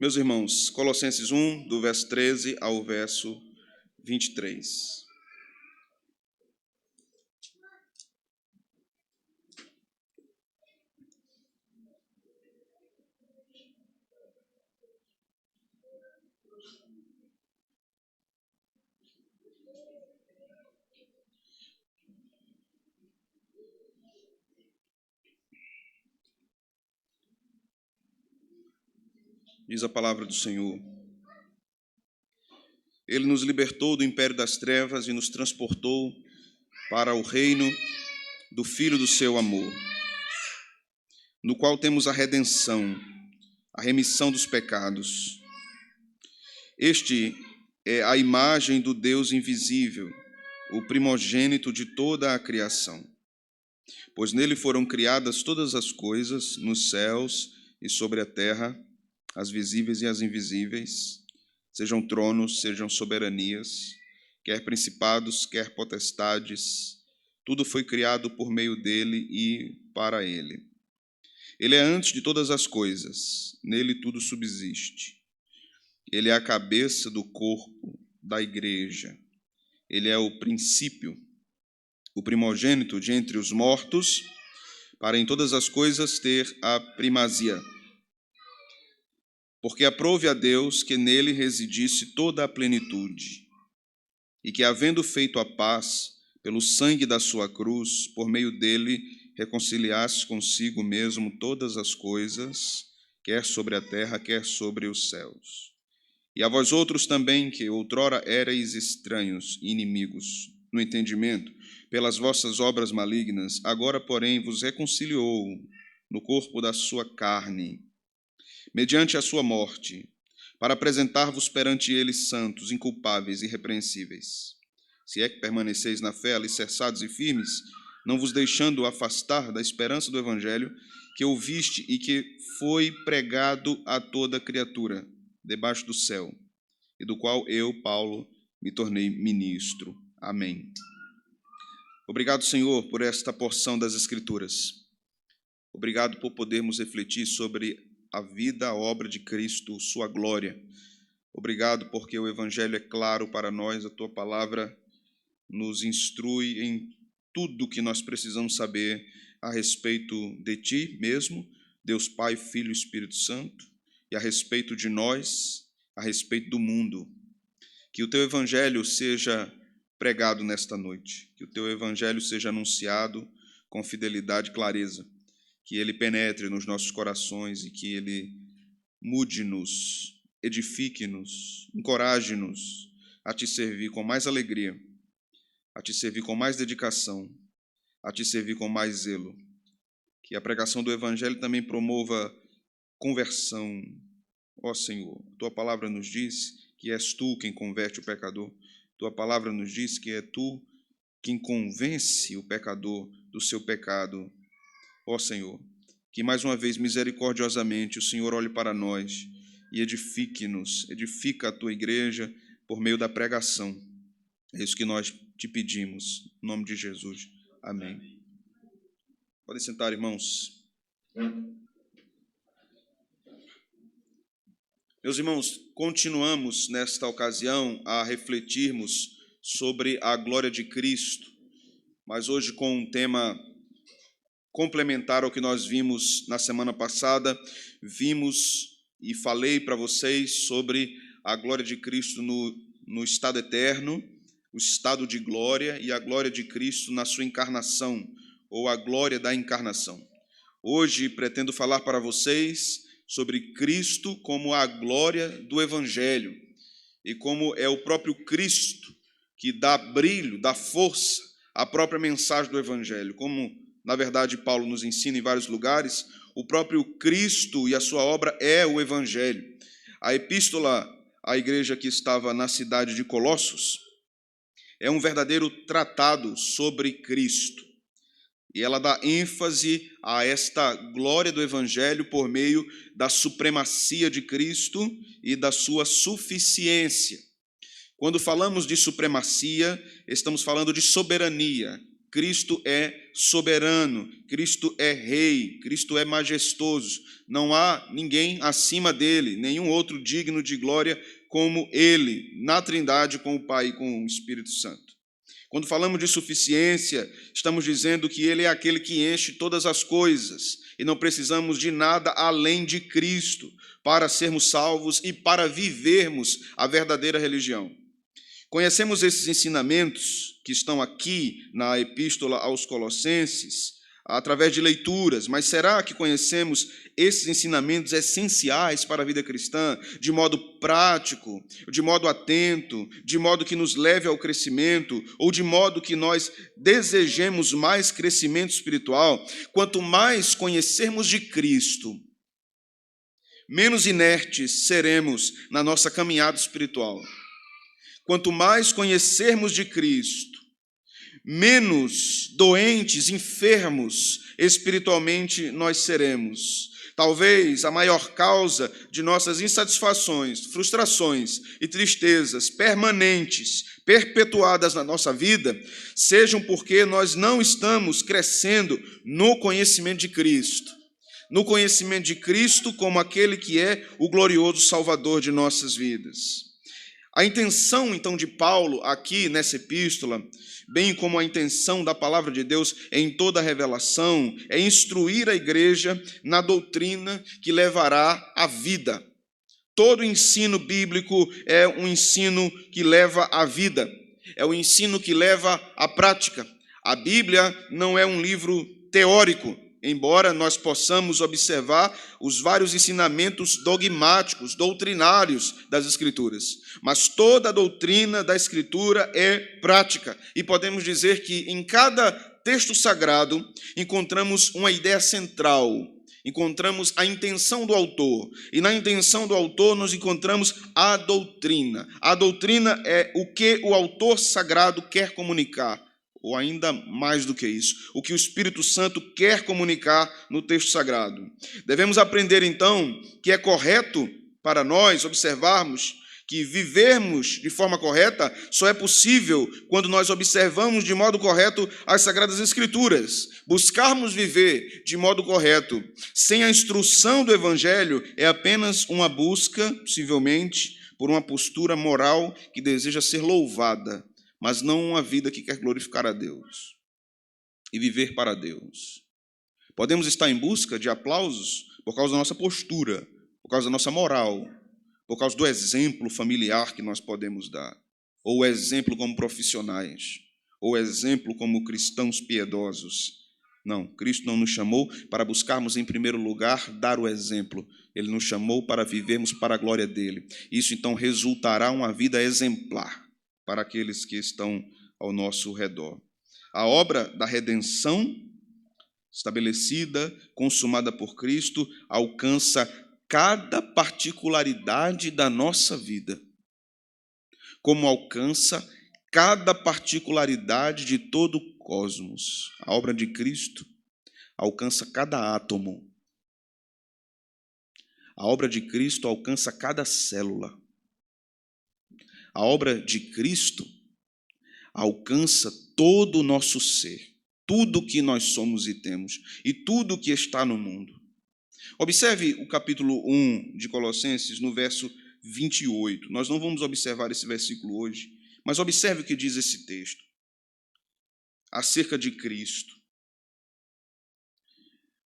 Meus irmãos, Colossenses 1, do verso 13 ao verso 23. Diz a palavra do Senhor: Ele nos libertou do império das trevas e nos transportou para o reino do Filho do seu amor, no qual temos a redenção, a remissão dos pecados. Este é a imagem do Deus invisível, o primogênito de toda a criação. Pois nele foram criadas todas as coisas, nos céus e sobre a terra, as visíveis e as invisíveis, sejam tronos, sejam soberanias, quer principados, quer potestades, tudo foi criado por meio dele e para ele. Ele é antes de todas as coisas, nele tudo subsiste. Ele é a cabeça do corpo da igreja. Ele é o princípio, o primogênito de entre os mortos, para em todas as coisas ter a primazia. Porque aprouve a Deus que nele residisse toda a plenitude, e que, havendo feito a paz pelo sangue da sua cruz, por meio dele reconciliasse consigo mesmo todas as coisas, quer sobre a terra, quer sobre os céus. E a vós outros também, que outrora éreis estranhos e inimigos no entendimento, pelas vossas obras malignas, agora, porém, vos reconciliou no corpo da sua carne, mediante a sua morte, para apresentar-vos perante ele santos, inculpáveis e irrepreensíveis. Se é que permaneceis na fé, alicerçados e firmes, não vos deixando afastar da esperança do evangelho que ouviste e que foi pregado a toda criatura, debaixo do céu, e do qual eu, Paulo, me tornei ministro. Amém. Obrigado, Senhor, por esta porção das Escrituras. Obrigado por podermos refletir sobre a vida, a obra de Cristo, sua glória. Obrigado porque o Evangelho é claro para nós, a Tua palavra nos instrui em tudo o que nós precisamos saber a respeito de Ti mesmo, Deus Pai, Filho e Espírito Santo, e a respeito de nós, a respeito do mundo. Que o Teu Evangelho seja pregado nesta noite, que o Teu Evangelho seja anunciado com fidelidade e clareza, que ele penetre nos nossos corações e que ele mude-nos, edifique-nos, encoraje-nos a Te servir com mais alegria, a Te servir com mais dedicação, a Te servir com mais zelo. Que a pregação do Evangelho também promova conversão. Ó Senhor, Tua palavra nos diz que és Tu quem converte o pecador. Tua palavra nos diz que é Tu quem convence o pecador do seu pecado. Ó Senhor, que mais uma vez, misericordiosamente, o Senhor olhe para nós e edifique-nos, edifica a Tua igreja por meio da pregação. É isso que nós Te pedimos, em nome de Jesus. Amém. Podem sentar, irmãos. Meus irmãos, continuamos nesta ocasião a refletirmos sobre a glória de Cristo, mas hoje com um tema complementar ao que nós vimos na semana passada. Vimos e falei para vocês sobre a glória de Cristo no estado eterno, o estado de glória, e a glória de Cristo na sua encarnação, ou a glória da encarnação. Hoje pretendo falar para vocês sobre Cristo como a glória do Evangelho, e como é o próprio Cristo que dá brilho, dá força à própria mensagem do Evangelho. Como, na verdade, Paulo nos ensina em vários lugares, o próprio Cristo e a sua obra é o Evangelho. A epístola à igreja que estava na cidade de Colossos é um verdadeiro tratado sobre Cristo. E ela dá ênfase a esta glória do Evangelho por meio da supremacia de Cristo e da sua suficiência. Quando falamos de supremacia, estamos falando de soberania. Cristo é soberano, Cristo é rei, Cristo é majestoso. Não há ninguém acima dele, nenhum outro digno de glória como ele, na Trindade, com o Pai e com o Espírito Santo. Quando falamos de suficiência, estamos dizendo que ele é aquele que enche todas as coisas e não precisamos de nada além de Cristo para sermos salvos e para vivermos a verdadeira religião. Conhecemos esses ensinamentos que estão aqui na Epístola aos Colossenses através de leituras, mas será que conhecemos esses ensinamentos essenciais para a vida cristã de modo prático, de modo atento, de modo que nos leve ao crescimento ou de modo que nós desejemos mais crescimento espiritual? Quanto mais conhecermos de Cristo, menos inertes seremos na nossa caminhada espiritual. Quanto mais conhecermos de Cristo, menos doentes, enfermos espiritualmente nós seremos. Talvez a maior causa de nossas insatisfações, frustrações e tristezas permanentes, perpetuadas na nossa vida, sejam porque nós não estamos crescendo no conhecimento de Cristo. No conhecimento de Cristo como aquele que é o glorioso Salvador de nossas vidas. A intenção, então, de Paulo aqui nessa epístola, bem como a intenção da palavra de Deus em toda a revelação, é instruir a igreja na doutrina que levará à vida. Todo ensino bíblico é um ensino que leva à vida, é um ensino que leva à prática. A Bíblia não é um livro teórico, embora nós possamos observar os vários ensinamentos dogmáticos, doutrinários das Escrituras. Mas toda a doutrina da Escritura é prática. E podemos dizer que em cada texto sagrado encontramos uma ideia central, encontramos a intenção do autor. E na intenção do autor nós encontramos a doutrina. A doutrina é o que o autor sagrado quer comunicar. Ou ainda mais do que isso, o que o Espírito Santo quer comunicar no texto sagrado. Devemos aprender, então, que é correto para nós observarmos que vivermos de forma correta só é possível quando nós observamos de modo correto as Sagradas Escrituras. Buscarmos viver de modo correto sem a instrução do Evangelho é apenas uma busca, possivelmente, por uma postura moral que deseja ser louvada, mas não uma vida que quer glorificar a Deus e viver para Deus. Podemos estar em busca de aplausos por causa da nossa postura, por causa da nossa moral, por causa do exemplo familiar que nós podemos dar, ou exemplo como profissionais, ou exemplo como cristãos piedosos. Não, Cristo não nos chamou para buscarmos em primeiro lugar dar o exemplo. Ele nos chamou para vivermos para a glória dele. Isso então resultará uma vida exemplar para aqueles que estão ao nosso redor. A obra da redenção, estabelecida, consumada por Cristo, alcança cada particularidade da nossa vida, como alcança cada particularidade de todo o cosmos. A obra de Cristo alcança cada átomo. A obra de Cristo alcança cada célula. A obra de Cristo alcança todo o nosso ser, tudo que nós somos e temos, e tudo que está no mundo. Observe o capítulo 1 de Colossenses, no verso 28. Nós não vamos observar esse versículo hoje, mas observe o que diz esse texto acerca de Cristo,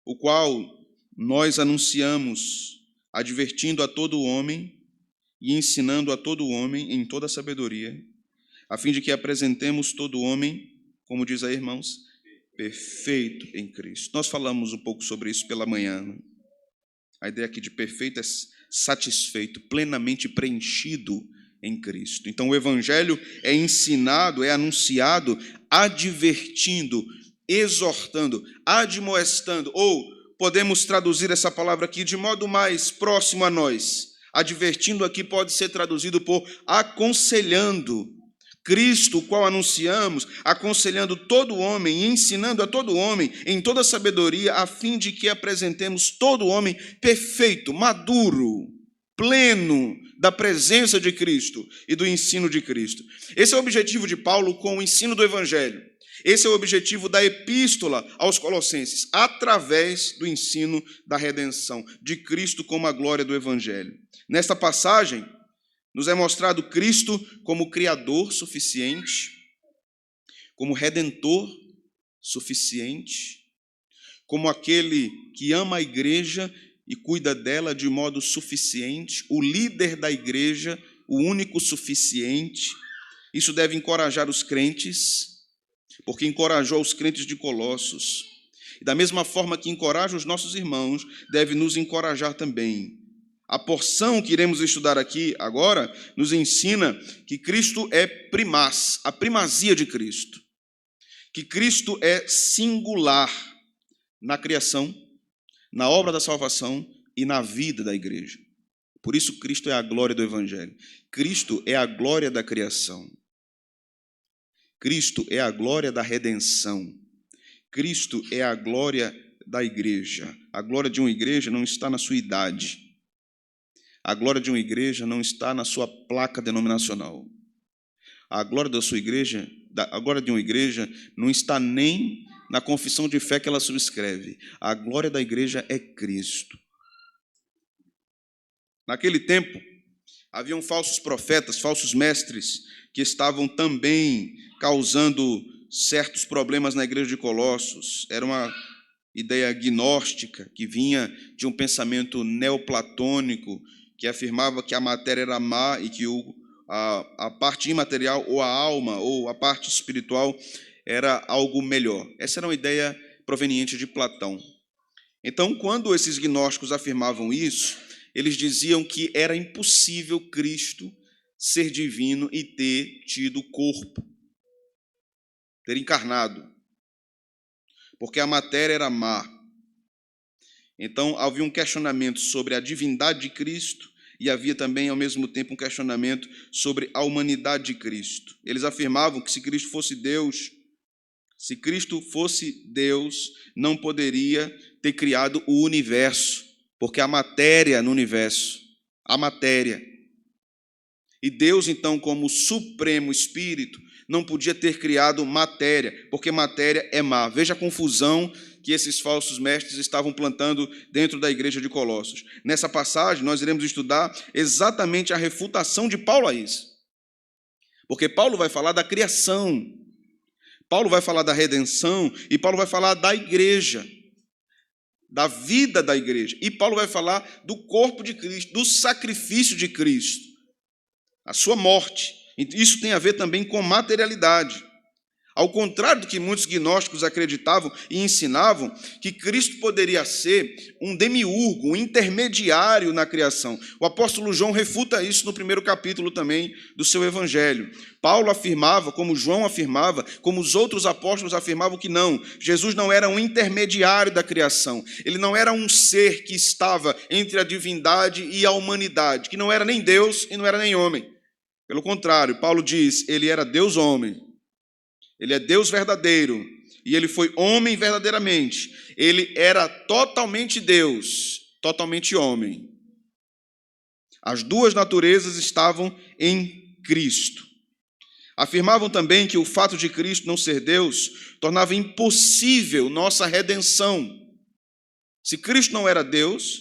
o qual nós anunciamos, advertindo a todo homem e ensinando a todo homem em toda a sabedoria, a fim de que apresentemos todo homem, como diz aí, irmãos, perfeito em Cristo. Nós falamos um pouco sobre isso pela manhã, né? A ideia aqui de perfeito é satisfeito, plenamente preenchido em Cristo. Então o Evangelho é ensinado, é anunciado, advertindo, exortando, admoestando, ou podemos traduzir essa palavra aqui de modo mais próximo a nós. Advertindo aqui pode ser traduzido por aconselhando. Cristo, o qual anunciamos, aconselhando todo homem e ensinando a todo homem em toda sabedoria, a fim de que apresentemos todo homem perfeito, maduro, pleno da presença de Cristo e do ensino de Cristo. Esse é o objetivo de Paulo com o ensino do Evangelho. Esse é o objetivo da epístola aos Colossenses, através do ensino da redenção, de Cristo como a glória do Evangelho. Nesta passagem, nos é mostrado Cristo como Criador suficiente, como Redentor suficiente, como aquele que ama a igreja e cuida dela de modo suficiente, o líder da igreja, o único suficiente. Isso deve encorajar os crentes, porque encorajou os crentes de Colossos. E da mesma forma que encoraja os nossos irmãos, deve nos encorajar também. A porção que iremos estudar aqui agora nos ensina que Cristo é primaz, a primazia de Cristo. Que Cristo é singular na criação, na obra da salvação e na vida da igreja. Por isso Cristo é a glória do Evangelho. Cristo é a glória da criação. Cristo é a glória da redenção. Cristo é a glória da igreja. A glória de uma igreja não está na sua idade. A glória de uma igreja não está na sua placa denominacional. A glória da sua igreja, a glória de uma igreja não está nem na confissão de fé que ela subscreve. A glória da igreja é Cristo. Naquele tempo, haviam falsos profetas, falsos mestres, que estavam também causando certos problemas na igreja de Colossos. Era uma ideia gnóstica que vinha de um pensamento neoplatônico que afirmava que a matéria era má e que a parte imaterial, ou a alma, ou a parte espiritual, era algo melhor. Essa era uma ideia proveniente de Platão. Então, quando esses gnósticos afirmavam isso, eles diziam que era impossível Cristo ser divino e ter tido corpo, ter encarnado, porque a matéria era má. Então, havia um questionamento sobre a divindade de Cristo e havia também, ao mesmo tempo, um questionamento sobre a humanidade de Cristo. Eles afirmavam que se Cristo fosse Deus, não poderia ter criado o universo, porque a matéria no universo, a matéria. E Deus, então, como supremo Espírito, não podia ter criado matéria, porque matéria é má. Veja a confusão que esses falsos mestres estavam plantando dentro da igreja de Colossos. Nessa passagem, nós iremos estudar exatamente a refutação de Paulo a isso. Porque Paulo vai falar da criação, Paulo vai falar da redenção, e Paulo vai falar da igreja, da vida da igreja. E Paulo vai falar do corpo de Cristo, do sacrifício de Cristo, a sua morte. Isso tem a ver também com materialidade. Ao contrário do que muitos gnósticos acreditavam e ensinavam, que Cristo poderia ser um demiurgo, um intermediário na criação. O apóstolo João refuta isso no primeiro capítulo também do seu evangelho. Paulo afirmava, como João afirmava, como os outros apóstolos afirmavam que não, Jesus não era um intermediário da criação. Ele não era um ser que estava entre a divindade e a humanidade, que não era nem Deus e não era nem homem. Pelo contrário, Paulo diz, ele era Deus-homem. Ele é Deus verdadeiro e ele foi homem verdadeiramente. Ele era totalmente Deus, totalmente homem. As duas naturezas estavam em Cristo. Afirmavam também que o fato de Cristo não ser Deus tornava impossível nossa redenção. Se Cristo não era Deus,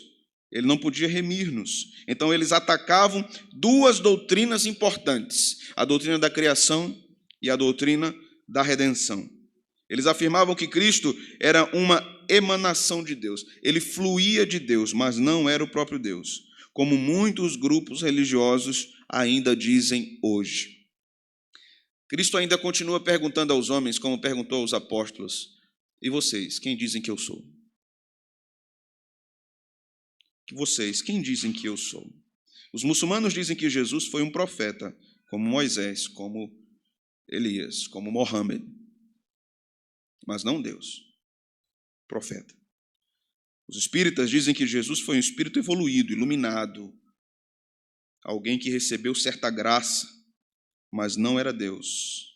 ele não podia remir-nos. Então eles atacavam duas doutrinas importantes: a doutrina da criação e a doutrina da redenção. Eles afirmavam que Cristo era uma emanação de Deus. Ele fluía de Deus, mas não era o próprio Deus, como muitos grupos religiosos ainda dizem hoje. Cristo ainda continua perguntando aos homens, como perguntou aos apóstolos: e vocês, quem dizem que eu sou? Vocês, quem dizem que eu sou? Os muçulmanos dizem que Jesus foi um profeta, como Moisés, como Elias, como Mohammed, mas não Deus, profeta. Os espíritas dizem que Jesus foi um espírito evoluído, iluminado, alguém que recebeu certa graça, mas não era Deus.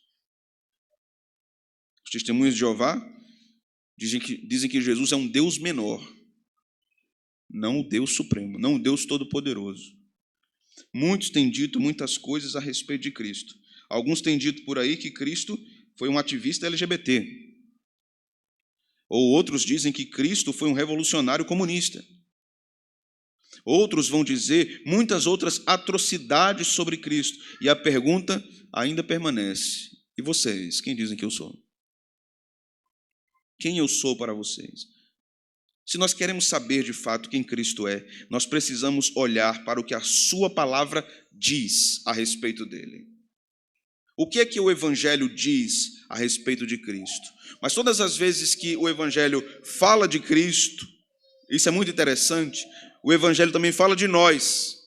Os testemunhos de Jeová dizem que Jesus é um Deus menor, não o Deus supremo, não o Deus todo-poderoso. Muitos têm dito muitas coisas a respeito de Cristo. Alguns têm dito por aí que Cristo foi um ativista LGBT. Ou outros dizem que Cristo foi um revolucionário comunista. Outros vão dizer muitas outras atrocidades sobre Cristo. E a pergunta ainda permanece. E vocês, quem dizem que eu sou? Quem eu sou para vocês? Se nós queremos saber de fato quem Cristo é, nós precisamos olhar para o que a sua palavra diz a respeito dele. O que é que o Evangelho diz a respeito de Cristo? Mas todas as vezes que o Evangelho fala de Cristo, isso é muito interessante, o Evangelho também fala de nós.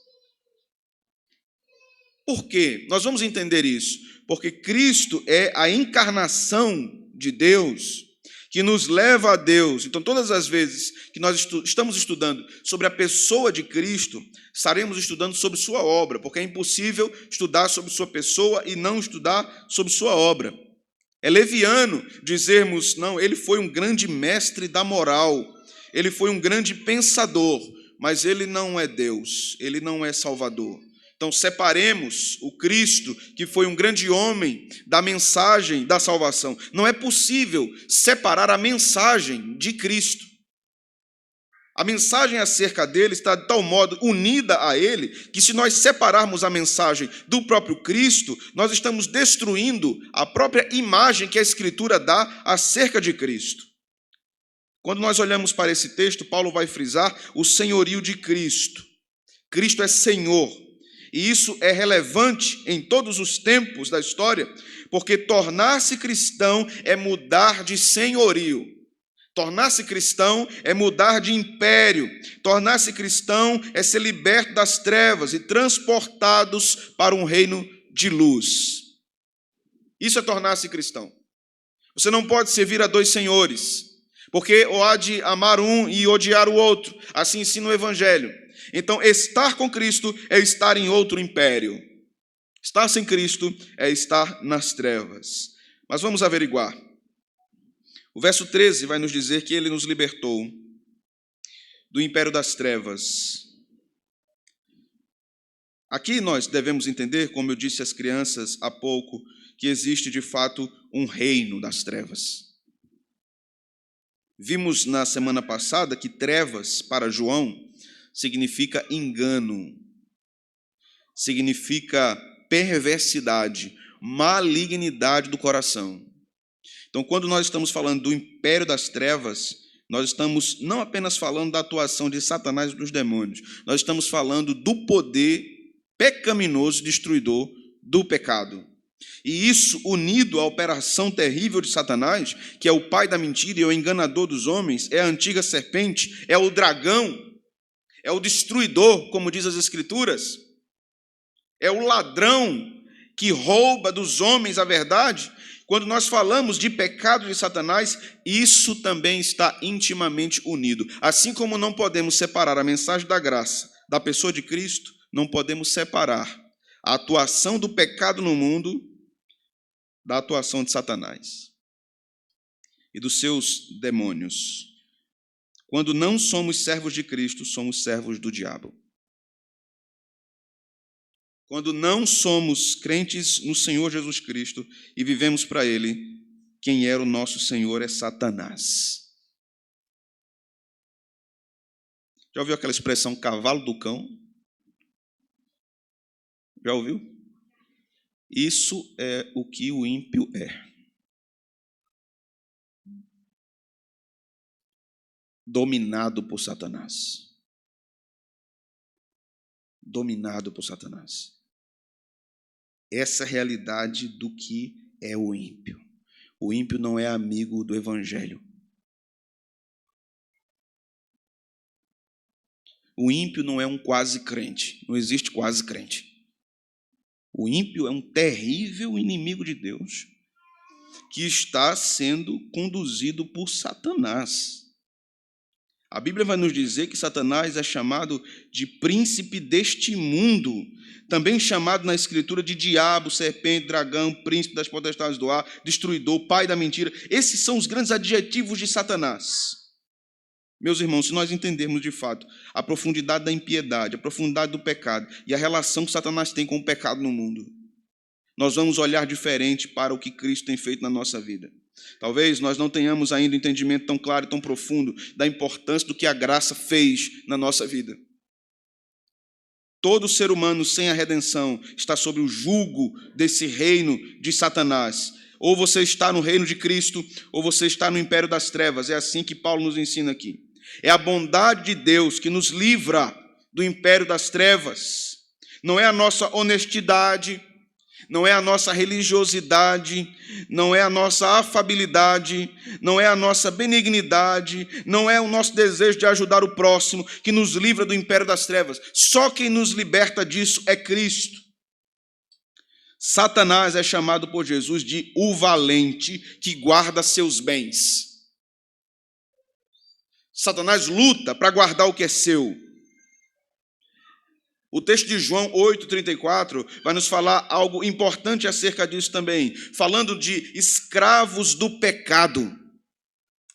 Por quê? Nós vamos entender isso. Porque Cristo é a encarnação de Deus, que nos leva a Deus. Então, todas as vezes que nós estamos estudando sobre a pessoa de Cristo, estaremos estudando sobre sua obra, porque é impossível estudar sobre sua pessoa e não estudar sobre sua obra. É leviano dizermos, não, ele foi um grande mestre da moral, ele foi um grande pensador, mas ele não é Deus, ele não é Salvador. Então, separemos o Cristo, que foi um grande homem, da mensagem da salvação. Não é possível separar a mensagem de Cristo. A mensagem acerca dele está de tal modo unida a ele, que se nós separarmos a mensagem do próprio Cristo, nós estamos destruindo a própria imagem que a Escritura dá acerca de Cristo. Quando nós olhamos para esse texto, Paulo vai frisar o senhorio de Cristo. Cristo é Senhor. E isso é relevante em todos os tempos da história, porque tornar-se cristão é mudar de senhorio. Tornar-se cristão é mudar de império. Tornar-se cristão é ser liberto das trevas e transportados para um reino de luz. Isso é tornar-se cristão. Você não pode servir a dois senhores, porque ou há de amar um e odiar o outro. Assim ensina o Evangelho. Então, estar com Cristo é estar em outro império. Estar sem Cristo é estar nas trevas. Mas vamos averiguar. O verso 13 vai nos dizer que ele nos libertou do império das trevas. Aqui nós devemos entender, como eu disse às crianças há pouco, que existe de fato um reino das trevas. Vimos na semana passada que trevas, para João, significa engano, significa perversidade, malignidade do coração. Então, quando nós estamos falando do império das trevas, nós estamos não apenas falando da atuação de Satanás e dos demônios, nós estamos falando do poder pecaminoso, destruidor do pecado. E isso, unido à operação terrível de Satanás, que é o pai da mentira e o enganador dos homens, é a antiga serpente, é o dragão, é o destruidor, como diz as Escrituras, é o ladrão que rouba dos homens a verdade. Quando nós falamos de pecado de Satanás, isso também está intimamente unido. Assim como não podemos separar a mensagem da graça da pessoa de Cristo, não podemos separar a atuação do pecado no mundo da atuação de Satanás e dos seus demônios. Quando não somos servos de Cristo, somos servos do diabo. Quando não somos crentes no Senhor Jesus Cristo e vivemos para Ele, quem era o nosso Senhor é Satanás. Já ouviu aquela expressão cavalo do cão? Já ouviu? Isso é o que o ímpio é. Dominado por Satanás. Dominado por Satanás. Essa é a realidade do que é o ímpio. O ímpio não é amigo do Evangelho. O ímpio não é um quase crente. Não existe quase crente. O ímpio é um terrível inimigo de Deus que está sendo conduzido por Satanás. A Bíblia vai nos dizer que Satanás é chamado de príncipe deste mundo, também chamado na Escritura de diabo, serpente, dragão, príncipe das potestades do ar, destruidor, pai da mentira. Esses são os grandes adjetivos de Satanás. Meus irmãos, se nós entendermos de fato a profundidade da impiedade, a profundidade do pecado e a relação que Satanás tem com o pecado no mundo, nós vamos olhar diferente para o que Cristo tem feito na nossa vida. Talvez nós não tenhamos ainda um entendimento tão claro e tão profundo da importância do que a graça fez na nossa vida. Todo ser humano sem a redenção está sob o jugo desse reino de Satanás. Ou você está no reino de Cristo, ou você está no império das trevas. É assim que Paulo nos ensina aqui. É a bondade de Deus que nos livra do império das trevas. Não é a nossa honestidade, não é a nossa religiosidade, não é a nossa afabilidade, não é a nossa benignidade, não é o nosso desejo de ajudar o próximo que nos livra do império das trevas. Só quem nos liberta disso é Cristo. Satanás é chamado por Jesus de o valente que guarda seus bens. Satanás luta para guardar o que é seu. O texto de João 8,34 vai nos falar algo importante acerca disso também, falando de escravos do pecado.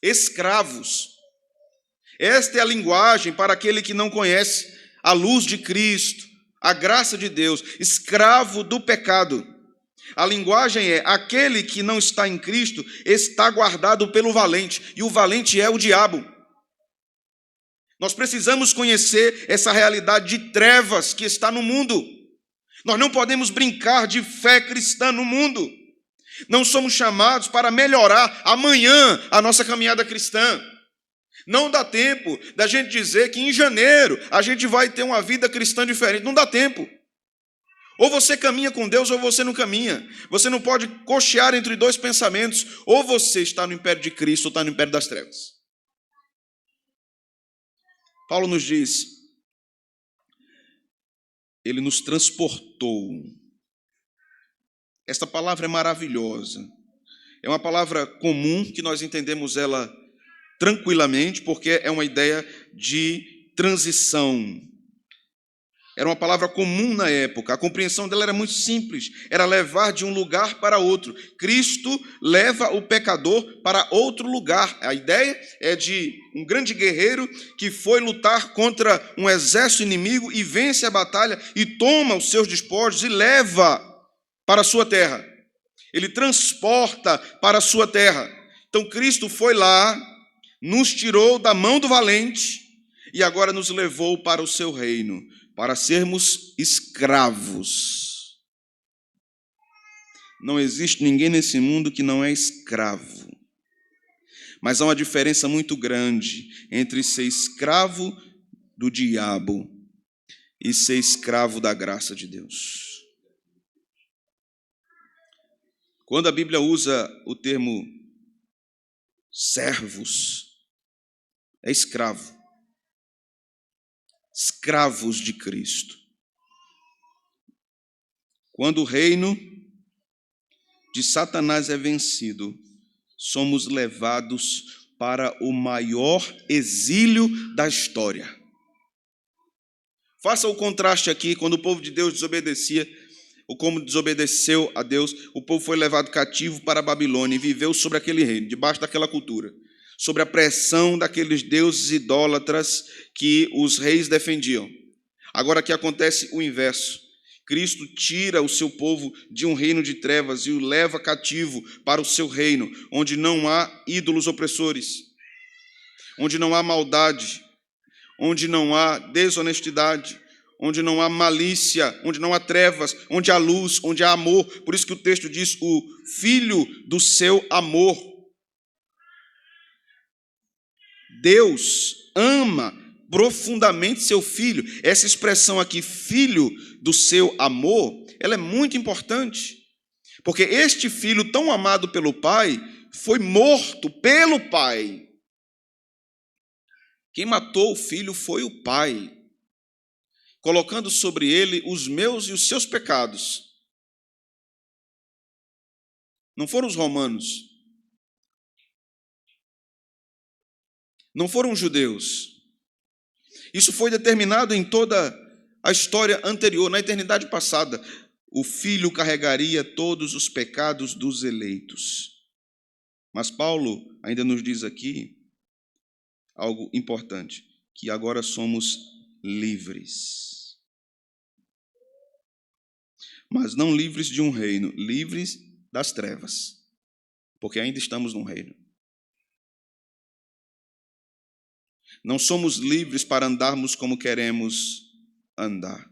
Escravos. Esta é a linguagem para aquele que não conhece a luz de Cristo, a graça de Deus. Escravo do pecado. A linguagem é: aquele que não está em Cristo está guardado pelo valente, e o valente é o diabo. Nós precisamos conhecer essa realidade de trevas que está no mundo. Nós não podemos brincar de fé cristã no mundo. Não somos chamados para melhorar amanhã a nossa caminhada cristã. Não dá tempo da gente dizer que em janeiro a gente vai ter uma vida cristã diferente. Não dá tempo. Ou você caminha com Deus ou você não caminha. Você não pode cochear entre dois pensamentos. Ou você está no império de Cristo ou está no império das trevas. Paulo nos diz, ele nos transportou. Esta palavra é maravilhosa. É uma palavra comum que nós entendemos ela tranquilamente, porque é uma ideia de transição. Era uma palavra comum na época. A compreensão dela era muito simples. Era levar de um lugar para outro. Cristo leva o pecador para outro lugar. A ideia é de um grande guerreiro que foi lutar contra um exército inimigo e vence a batalha e toma os seus despojos e leva para a sua terra. Ele transporta para a sua terra. Então Cristo foi lá, nos tirou da mão do valente e agora nos levou para o seu reino, para sermos escravos. Não existe ninguém nesse mundo que não é escravo. Mas há uma diferença muito grande entre ser escravo do diabo e ser escravo da graça de Deus. Quando a Bíblia usa o termo servos, é escravo. Escravos de Cristo. Quando o reino de Satanás é vencido, somos levados para o maior exílio da história. Faça o contraste aqui, quando o povo de Deus desobedecia, ou como desobedeceu a Deus, o povo foi levado cativo para a Babilônia e viveu sobre aquele reino, debaixo daquela cultura, sobre a pressão daqueles deuses idólatras que os reis defendiam. Agora aqui acontece o inverso. Cristo tira o seu povo de um reino de trevas e o leva cativo para o seu reino, onde não há ídolos opressores, onde não há maldade, onde não há desonestidade, onde não há malícia, onde não há trevas, onde há luz, onde há amor. Por isso que o texto diz: o filho do seu amor. Deus ama profundamente seu filho. Essa expressão aqui, filho do seu amor, ela é muito importante, porque este filho tão amado pelo Pai foi morto pelo Pai. Quem matou o filho foi o Pai, colocando sobre ele os meus e os seus pecados. Não foram os romanos, não foram os judeus. Isso foi determinado em toda a história anterior, na eternidade passada. O Filho carregaria todos os pecados dos eleitos. Mas Paulo ainda nos diz aqui algo importante, que agora somos livres. mas não livres de um reino, livres das trevas, porque ainda estamos num reino. Não somos livres para andarmos como queremos andar.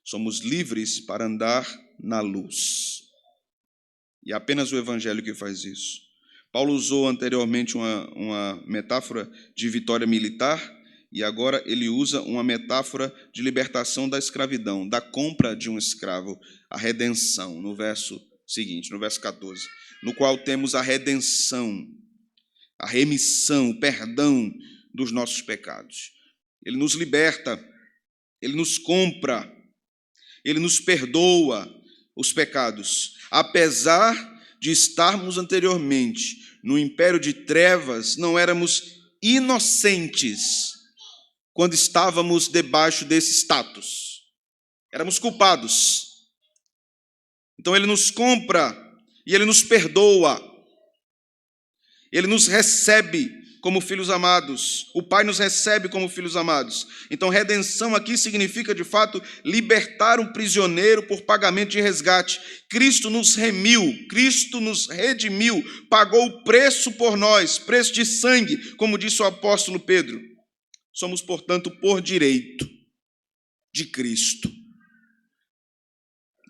Somos livres para andar na luz. E é apenas o Evangelho que faz isso. Paulo usou anteriormente uma metáfora de vitória militar, e agora ele usa uma metáfora de libertação da escravidão, da compra de um escravo, a redenção, no verso seguinte, no verso 14, no qual temos a redenção, a remissão, o perdão dos nossos pecados. Ele nos liberta, ele nos compra, ele nos perdoa os pecados, apesar de estarmos anteriormente no império de trevas, não éramos inocentes quando estávamos debaixo desse status. Éramos culpados. Então ele nos compra e ele nos perdoa. Ele nos recebe como filhos amados. O Pai nos recebe como filhos amados. Então, redenção aqui significa, de fato, libertar um prisioneiro por pagamento de resgate. Cristo nos remiu, Cristo nos redimiu, pagou o preço por nós, preço de sangue, como disse o apóstolo Pedro. Somos, portanto, por direito de Cristo.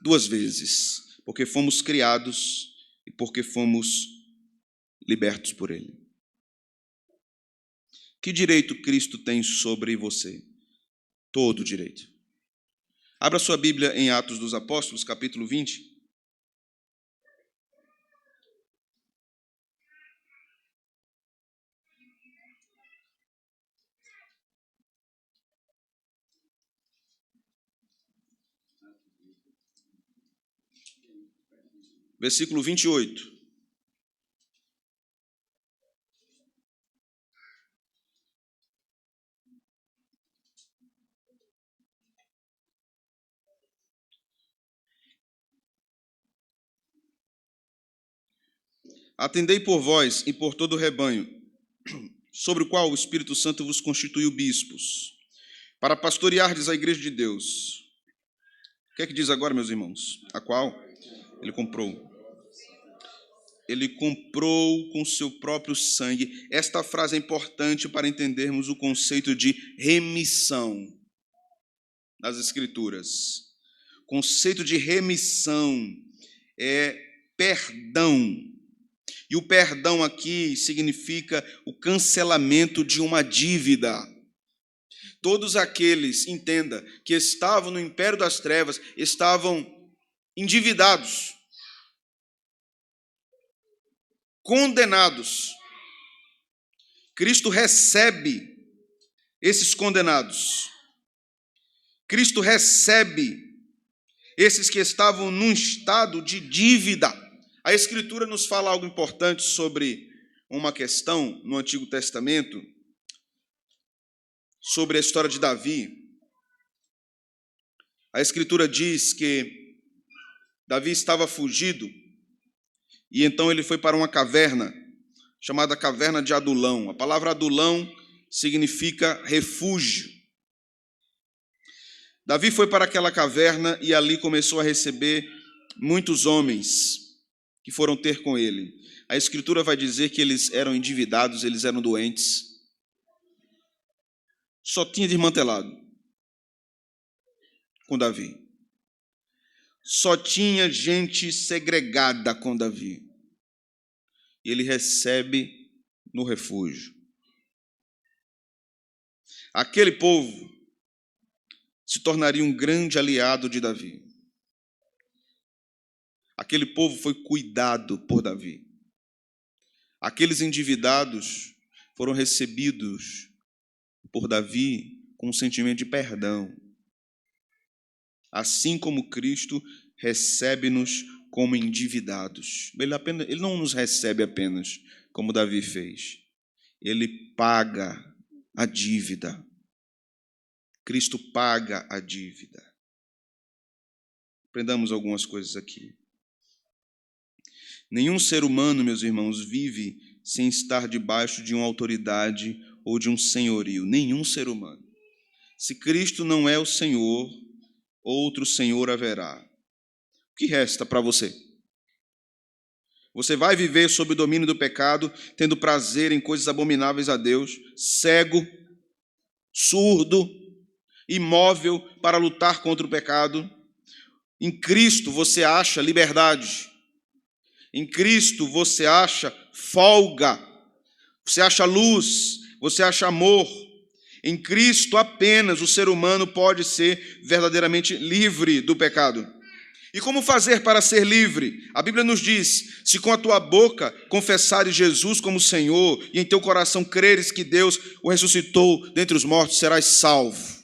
2 vezes, porque fomos criados e porque fomos libertos por Ele. Que direito Cristo tem sobre você? Todo direito. Abra sua Bíblia em Atos dos Apóstolos, capítulo 20. Versículo 28. Atendei por vós e por todo o rebanho, sobre o qual o Espírito Santo vos constituiu bispos, para pastoreardes a igreja de Deus. O que é que diz agora, meus irmãos? A qual ele comprou. Ele comprou com seu próprio sangue. Esta frase é importante para entendermos o conceito de remissão nas Escrituras. O conceito de remissão é perdão. E o perdão aqui significa o cancelamento de uma dívida. Todos aqueles, entenda, que estavam no império das trevas, estavam endividados, condenados. Cristo recebe esses condenados. Cristo recebe esses que estavam num estado de dívida. A Escritura nos fala algo importante sobre uma questão no Antigo Testamento, sobre a história de Davi. A Escritura diz que Davi estava fugido e então ele foi para uma caverna, chamada Caverna de Adulão. A palavra Adulão significa refúgio. Davi foi para aquela caverna e ali começou a receber muitos homens que foram ter com ele. A Escritura vai dizer que eles eram endividados, eles eram doentes. Só tinha desmantelado com Davi. Só tinha gente segregada com Davi. E ele recebe no refúgio. Aquele povo se tornaria um grande aliado de Davi. Aquele povo foi cuidado por Davi. Aqueles endividados foram recebidos por Davi com um sentimento de perdão. Assim como Cristo recebe-nos como endividados. Ele não nos recebe apenas como Davi fez. Ele paga a dívida. Cristo paga a dívida. Aprendamos algumas coisas aqui. Nenhum ser humano, meus irmãos, vive sem estar debaixo de uma autoridade ou de um senhorio. Nenhum ser humano. Se Cristo não é o Senhor, outro Senhor haverá. que resta para você? Você vai viver sob o domínio do pecado, tendo prazer em coisas abomináveis a Deus, cego, surdo, imóvel para lutar contra o pecado. Em Cristo você acha liberdade. Em Cristo você acha folga. Você acha luz, você acha amor. Em Cristo apenas o ser humano pode ser verdadeiramente livre do pecado. E como fazer para ser livre? A Bíblia nos diz: se com a tua boca confessares Jesus como Senhor e em teu coração creres que Deus o ressuscitou dentre os mortos, serás salvo.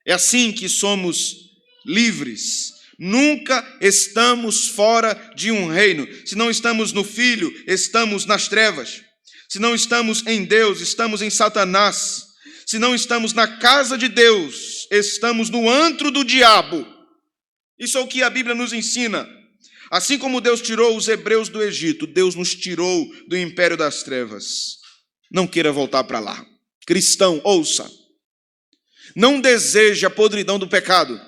É assim que somos livres. Nunca estamos fora de um reino. Se não estamos no Filho, estamos nas trevas. Se não estamos em Deus, estamos em Satanás. Se não estamos na casa de Deus, estamos no antro do diabo. Isso é o que a Bíblia nos ensina. Assim como Deus tirou os hebreus do Egito, Deus nos tirou do império das trevas. Não queira voltar para lá. Cristão, ouça. Não deseje a podridão do pecado.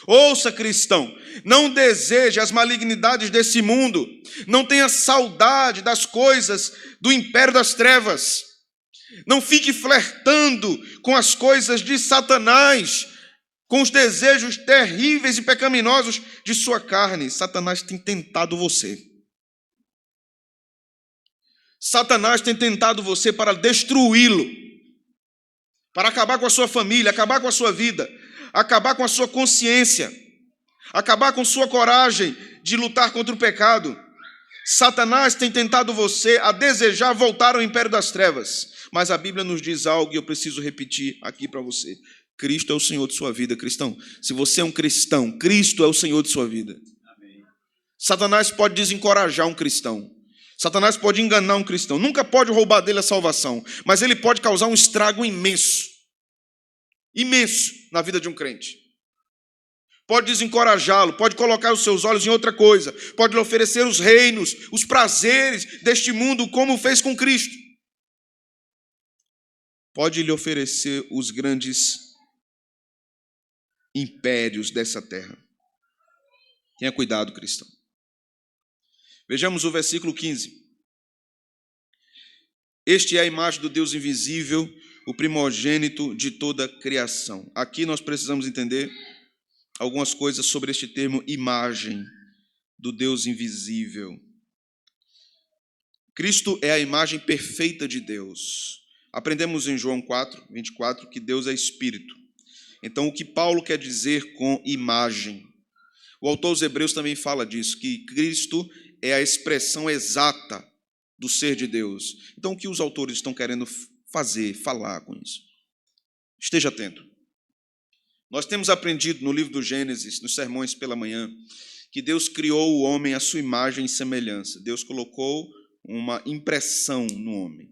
Ouça, cristão, não deseje as malignidades desse mundo. Não tenha saudade das coisas do império das trevas. Não fique flertando com as coisas de Satanás, com os desejos terríveis e pecaminosos de sua carne. Satanás tem tentado você. Satanás tem tentado você para destruí-lo, para acabar com a sua família, acabar com a sua vida, acabar com a sua consciência, acabar com sua coragem de lutar contra o pecado. Satanás tem tentado você a desejar voltar ao império das trevas. Mas a Bíblia nos diz algo e eu preciso repetir aqui para você. Cristo é o Senhor de sua vida, cristão. Se você é um cristão, Cristo é o Senhor de sua vida. Amém. Satanás pode desencorajar um cristão. Satanás pode enganar um cristão. Nunca pode roubar dele a salvação. Mas ele pode causar um estrago imenso. Imenso na vida de um crente. Pode desencorajá-lo, pode colocar os seus olhos em outra coisa. Pode lhe oferecer os reinos, os prazeres deste mundo, como fez com Cristo. Pode lhe oferecer os grandes impérios dessa terra. Tenha cuidado, cristão. Vejamos o versículo 15. Este é a imagem do Deus invisível, o primogênito de toda a criação. Aqui nós precisamos entender algumas coisas sobre este termo imagem do Deus invisível. Cristo é a imagem perfeita de Deus. Aprendemos em João 4, 24, que Deus é Espírito. Então, o que Paulo quer dizer com imagem? O autor aos Hebreus também fala disso, que Cristo é a expressão exata do ser de Deus. Então, o que os autores estão querendo falar com isso? Esteja atento. Nós temos aprendido no livro do Gênesis, nos sermões pela manhã, que Deus criou o homem à sua imagem e semelhança. Deus colocou uma impressão no homem.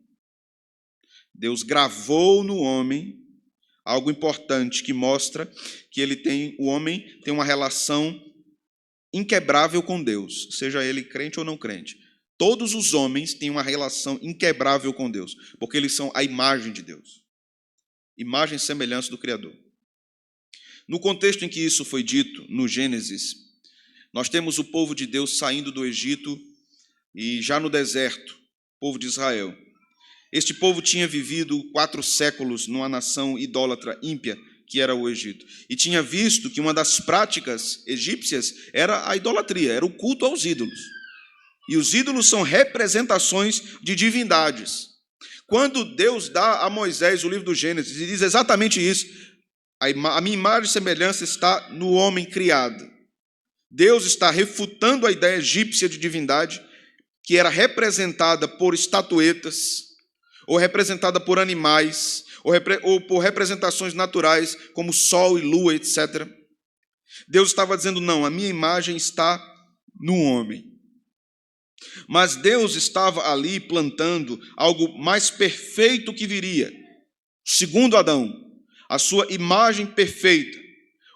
Deus gravou no homem algo importante que mostra que o homem tem uma relação inquebrável com Deus, seja ele crente ou não crente. Todos os homens têm uma relação inquebrável com Deus, porque eles são a imagem de Deus. Imagem e semelhança do Criador. No contexto em que isso foi dito, no Gênesis, nós temos o povo de Deus saindo do Egito e já no deserto, o povo de Israel. Este povo tinha vivido 4 séculos numa nação idólatra ímpia, que era o Egito. E tinha visto que uma das práticas egípcias era a idolatria, era o culto aos ídolos. E os ídolos são representações de divindades. Quando Deus dá a Moisés o livro do Gênesis, e diz exatamente isso: a minha imagem e semelhança está no homem criado. Deus está refutando a ideia egípcia de divindade, que era representada por estatuetas, ou representada por animais, ou por representações naturais, como sol e lua, etc. Deus estava dizendo, não, a minha imagem está no homem. Mas Deus estava ali plantando algo mais perfeito que viria. Segundo Adão, a sua imagem perfeita.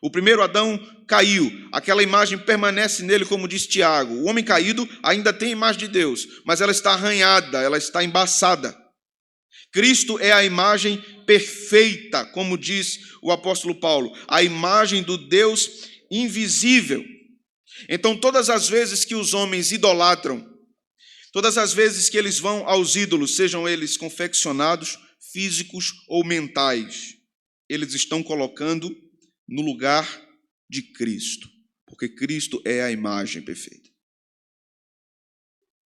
O primeiro Adão caiu, aquela imagem permanece nele, como diz Tiago. O homem caído ainda tem a imagem de Deus, mas ela está arranhada, ela está embaçada. Cristo é a imagem perfeita, como diz o apóstolo Paulo, a imagem do Deus invisível. Então, todas as vezes que os homens idolatram, todas as vezes que eles vão aos ídolos, sejam eles confeccionados, físicos ou mentais, eles estão colocando no lugar de Cristo, porque Cristo é a imagem perfeita.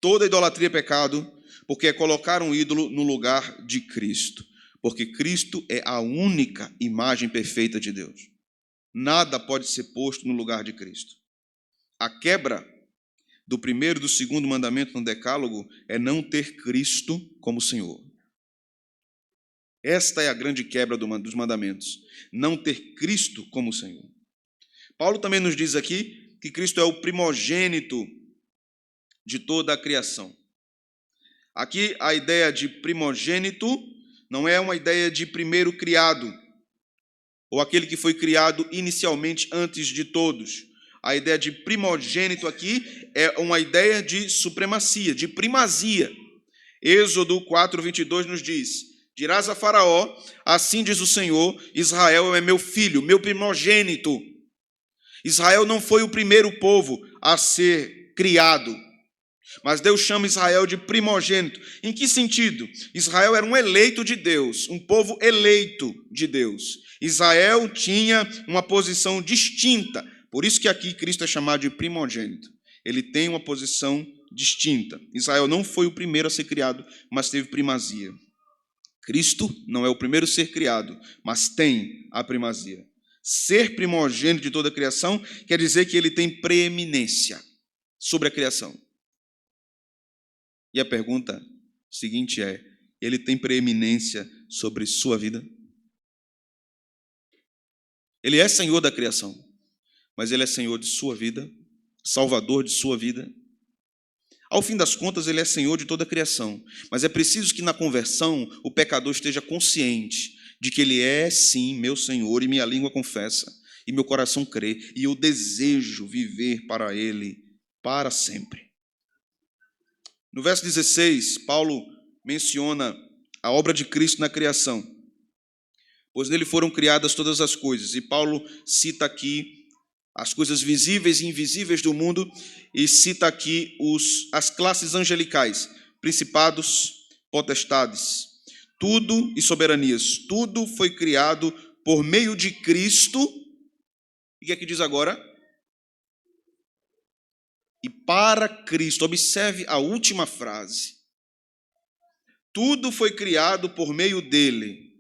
Toda idolatria é pecado, porque é colocar um ídolo no lugar de Cristo, porque Cristo é a única imagem perfeita de Deus. Nada pode ser posto no lugar de Cristo. A quebra do primeiro e do segundo mandamento no Decálogo é não ter Cristo como Senhor. Esta é a grande quebra dos mandamentos, não ter Cristo como Senhor. Paulo também nos diz aqui que Cristo é o primogênito de toda a criação. Aqui a ideia de primogênito não é uma ideia de primeiro criado, ou aquele que foi criado inicialmente antes de todos. A ideia de primogênito aqui é uma ideia de supremacia, de primazia. Êxodo 4:22 nos diz: dirás a Faraó, assim diz o Senhor, Israel é meu filho, meu primogênito. Israel não foi o primeiro povo a ser criado, mas Deus chama Israel de primogênito. Em que sentido? Israel era um eleito de Deus, um povo eleito de Deus. Israel tinha uma posição distinta. Por isso que aqui Cristo é chamado de primogênito. Ele tem uma posição distinta. Israel não foi o primeiro a ser criado, mas teve primazia. Cristo não é o primeiro a ser criado, mas tem a primazia. Ser primogênito de toda a criação quer dizer que ele tem preeminência sobre a criação. E a pergunta seguinte é: ele tem preeminência sobre sua vida? Ele é Senhor da criação, mas ele é Senhor de sua vida, Salvador de sua vida. Ao fim das contas, ele é Senhor de toda a criação, mas é preciso que na conversão o pecador esteja consciente de que ele é sim meu Senhor, e minha língua confessa, e meu coração crê, e eu desejo viver para ele para sempre. No verso 16, Paulo menciona a obra de Cristo na criação, pois nele foram criadas todas as coisas, e Paulo cita aqui as coisas visíveis e invisíveis do mundo, e cita aqui as classes angelicais, principados, potestades, tudo e soberanias. Tudo foi criado por meio de Cristo. E o que é que diz agora? E para Cristo. Observe a última frase. Tudo foi criado por meio dele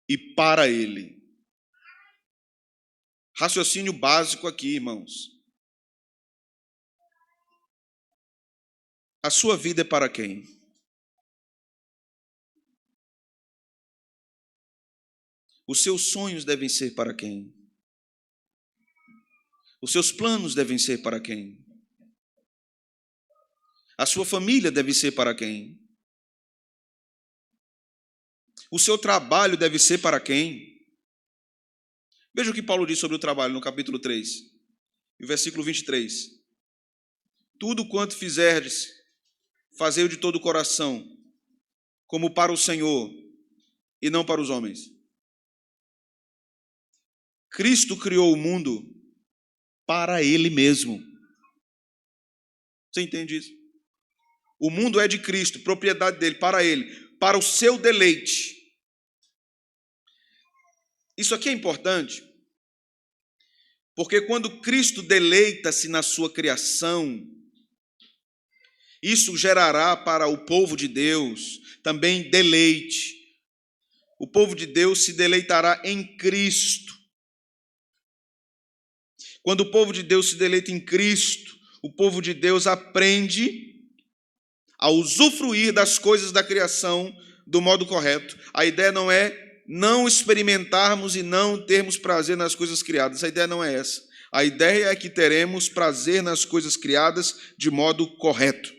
e para ele. Raciocínio básico aqui, irmãos. A sua vida é para quem? Os seus sonhos devem ser para quem? Os seus planos devem ser para quem? A sua família deve ser para quem? O seu trabalho deve ser para quem? Veja o que Paulo diz sobre o trabalho no capítulo 3, e o versículo 23. Tudo quanto fizerdes, fazei-o de todo o coração, como para o Senhor e não para os homens. Cristo criou o mundo para ele mesmo. Você entende isso? O mundo é de Cristo, propriedade dele, para ele, para o seu deleite. Isso aqui é importante, porque quando Cristo deleita-se na sua criação, isso gerará para o povo de Deus também deleite. O povo de Deus se deleitará em Cristo. Quando o povo de Deus se deleita em Cristo, o povo de Deus aprende a usufruir das coisas da criação do modo correto. A ideia não é não experimentarmos e não termos prazer nas coisas criadas. A ideia não é essa. A ideia é que teremos prazer nas coisas criadas de modo correto.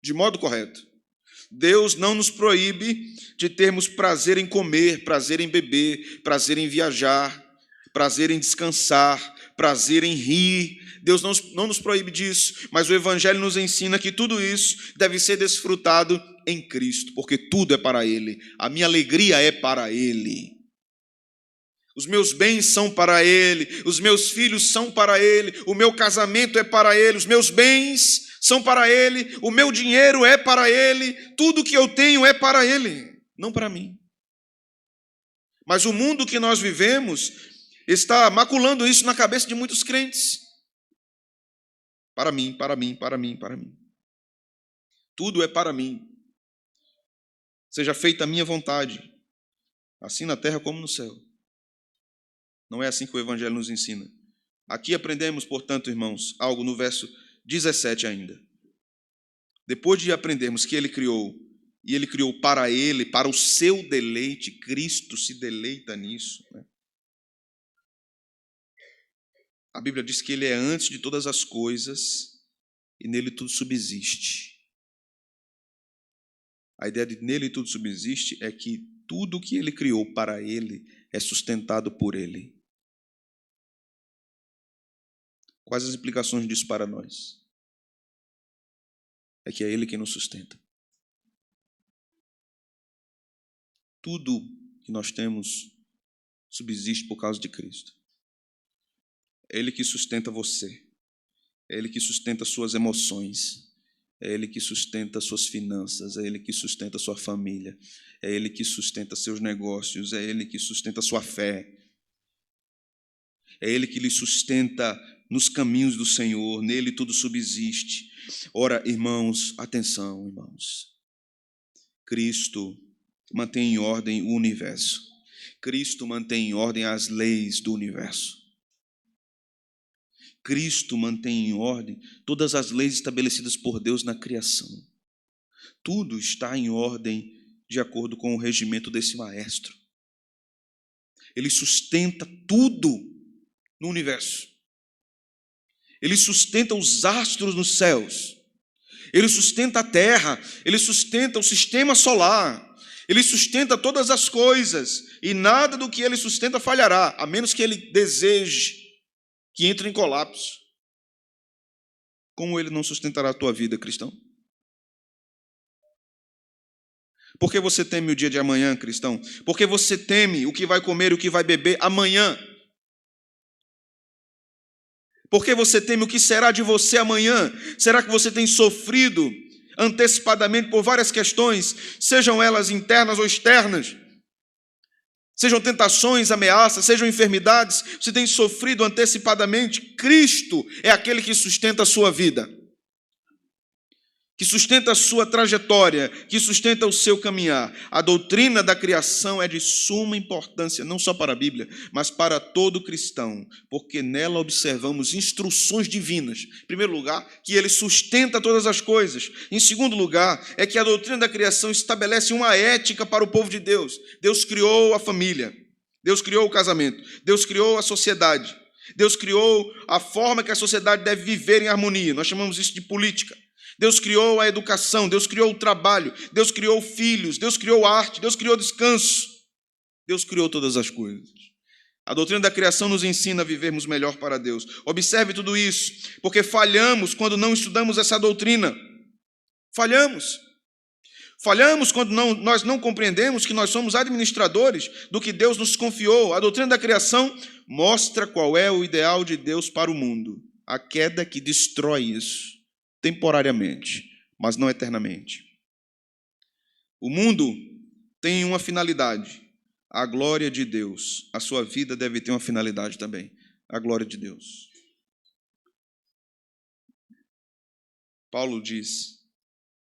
De modo correto. Deus não nos proíbe de termos prazer em comer, prazer em beber, prazer em viajar, prazer em descansar, prazer em rir. Deus não nos proíbe disso, mas o Evangelho nos ensina que tudo isso deve ser desfrutado em Cristo, porque tudo é para Ele. A minha alegria é para Ele. Os meus bens são para Ele, os meus filhos são para Ele, o meu casamento é para Ele, os meus bens são para Ele, o meu dinheiro é para Ele, tudo que eu tenho é para Ele, não para mim. Mas o mundo que nós vivemos está maculando isso na cabeça de muitos crentes. Para mim, para mim, para mim, para mim. Tudo é para mim. Seja feita a minha vontade, assim na terra como no céu. Não é assim que o Evangelho nos ensina. Aqui aprendemos, portanto, irmãos, algo no verso 17 ainda. Depois de aprendermos que Ele criou, e Ele criou para Ele, para o seu deleite, Cristo se deleita nisso, né? A Bíblia diz que Ele é antes de todas as coisas e nele tudo subsiste. A ideia de nele tudo subsiste é que tudo que Ele criou para Ele é sustentado por Ele. Quais as implicações disso para nós? É que é Ele quem nos sustenta. Tudo que nós temos subsiste por causa de Cristo. É Ele que sustenta você. É Ele que sustenta suas emoções. É Ele que sustenta suas finanças. É Ele que sustenta sua família. É Ele que sustenta seus negócios. É Ele que sustenta sua fé. É Ele que lhe sustenta nos caminhos do Senhor, nele tudo subsiste. Ora, irmãos, atenção, irmãos. Cristo mantém em ordem o universo. Cristo mantém em ordem as leis do universo. Cristo mantém em ordem todas as leis estabelecidas por Deus na criação. Tudo está em ordem de acordo com o regimento desse maestro. Ele sustenta tudo no universo. Ele sustenta os astros nos céus. Ele sustenta a terra. Ele sustenta o sistema solar. Ele sustenta todas as coisas. E nada do que ele sustenta falhará, a menos que ele deseje que entre em colapso. Como ele não sustentará a tua vida, cristão? Por que você teme o dia de amanhã, cristão? Por que você teme o que vai comer e o que vai beber amanhã? Por que você teme o que será de você amanhã? Será que você tem sofrido antecipadamente por várias questões, sejam elas internas ou externas? Sejam tentações, ameaças, sejam enfermidades, você tem sofrido antecipadamente? Cristo é aquele que sustenta a sua vida, que sustenta a sua trajetória, que sustenta o seu caminhar. A doutrina da criação é de suma importância, não só para a Bíblia, mas para todo cristão, porque nela observamos instruções divinas. Em primeiro lugar, que ele sustenta todas as coisas. Em segundo lugar, é que a doutrina da criação estabelece uma ética para o povo de Deus. Deus criou a família, Deus criou o casamento, Deus criou a sociedade, Deus criou a forma que a sociedade deve viver em harmonia. Nós chamamos isso de política. Deus criou a educação, Deus criou o trabalho, Deus criou filhos, Deus criou arte, Deus criou descanso. Deus criou todas as coisas. A doutrina da criação nos ensina a vivermos melhor para Deus. Observe tudo isso, porque falhamos quando não estudamos essa doutrina. Falhamos. Falhamos quando nós não compreendemos que nós somos administradores do que Deus nos confiou. A doutrina da criação mostra qual é o ideal de Deus para o mundo. A queda que destrói isso. Temporariamente, mas não eternamente. O mundo tem uma finalidade, a glória de Deus. A sua vida deve ter uma finalidade também, a glória de Deus. Paulo diz,